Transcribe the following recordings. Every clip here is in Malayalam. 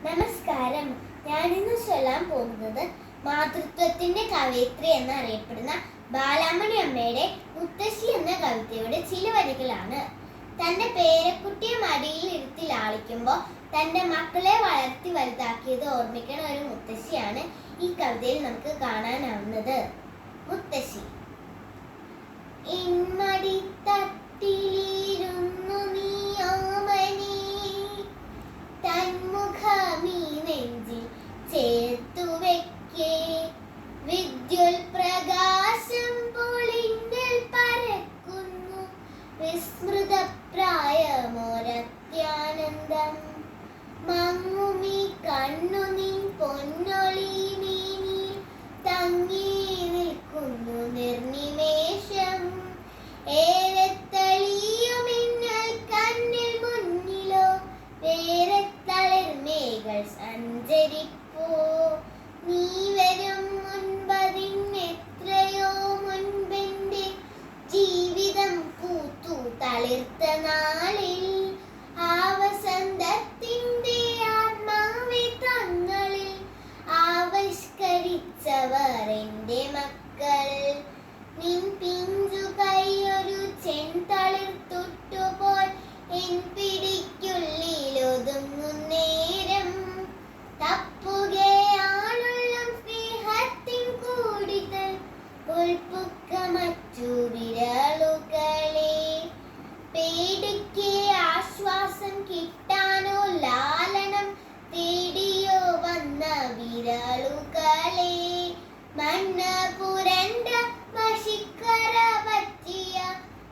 നമസ്കാരം. ഞാനിന്ന് ചൊല്ലാൻ പോകുന്നത് മാതൃത്വത്തിന്റെ കവയിത്രി എന്നറിയപ്പെടുന്ന ബാലാമണി അമ്മയുടെ മുത്തശ്ശി എന്ന കവിതയുടെ ചില വരികളാണ്. തന്റെ പേരക്കുട്ടിയെ മടിയിൽ ഇരുത്തി ലാളിക്കുമ്പോൾ തന്റെ മക്കളെ വളർത്തി വലുതാക്കിയത് ഓർമ്മിക്കുന്ന ഒരു മുത്തശ്ശിയാണ് ഈ കവിതയിൽ നമുക്ക് കാണാനാവുന്നത്. മുത്തശ്ശി. ഇൻമടി തട്ടിലിരുന്നു നീ ഓമനേ, തന്മുഖമീ നെഞ്ചിൽ ചേർത്തു വെക്കേ, വിദ്യുൽ പ്രകാശം പൊളിഞ്ഞൽ പരക്കുന്നു, വിസ്മൃത പ്രായമൊരത്യാനന്ദം, മങ്ങുമീ കണ്ണു നീ പൊന്നൊളി നീനി തങ്ങി നിൽക്കുന്നു നിർനിമേഷം, ഏരത്തളിയുമിന്നൽ കണ്ണിൽ മുന്നിലോ വേറെ തളിർമേകൾ സഞ്ചരിപ്പോ, നീ വരും മുൻപതിനെത്രയോ മുൻപെന്റെ ജീവിതം പൂത്തു തളിർത്ത നാളിൽ, ആ വസന്തത്തിന്റെ ആത്മാവെ തങ്ങളിൽ ആവിഷ്കരിച്ചവർ എന്റെ മക്കൾ, നിൻ പിഞ്ചു കൈയൊരു ചെന്തളിർ തൊട്ടുപോൽ എൻ പിടിക്കുള്ളിലൊതുങ്ങുന്നേരം, തപ്പുകയാണുള്ള സ്നേഹത്തിൻ കൂടികൾ ഉൾപ്പുക്ക മറ്റു വിരലുകളെ, പേടിക്ക് ആശ്വാസം കിട്ടാനോ ലാലനം തേടിയോ വന്ന വിരലുകളെ, മണ്ണ് പുരണ്ട മഷിക്കര പറ്റിയ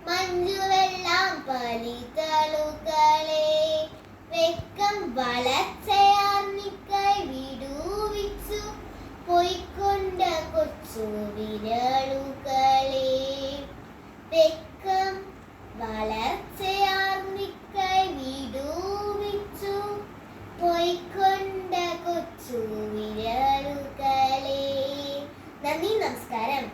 മഞ്ഞുവെള്ളം പലിതളുകളെ, വെക്കം വളർച്ചയാർന്നിക്കൈ വിടുവിച്ചു പോയിക്കൊണ്ട കൊച്ചു വിരലുകളെ, വെക്കം വളർച്ചയാർന്നിക്കൈ വിടുവിച്ചു പോയിക്കൊണ്ട കൊച്ചു വിരലുകളെ. നന്ദി, നമസ്കാരം.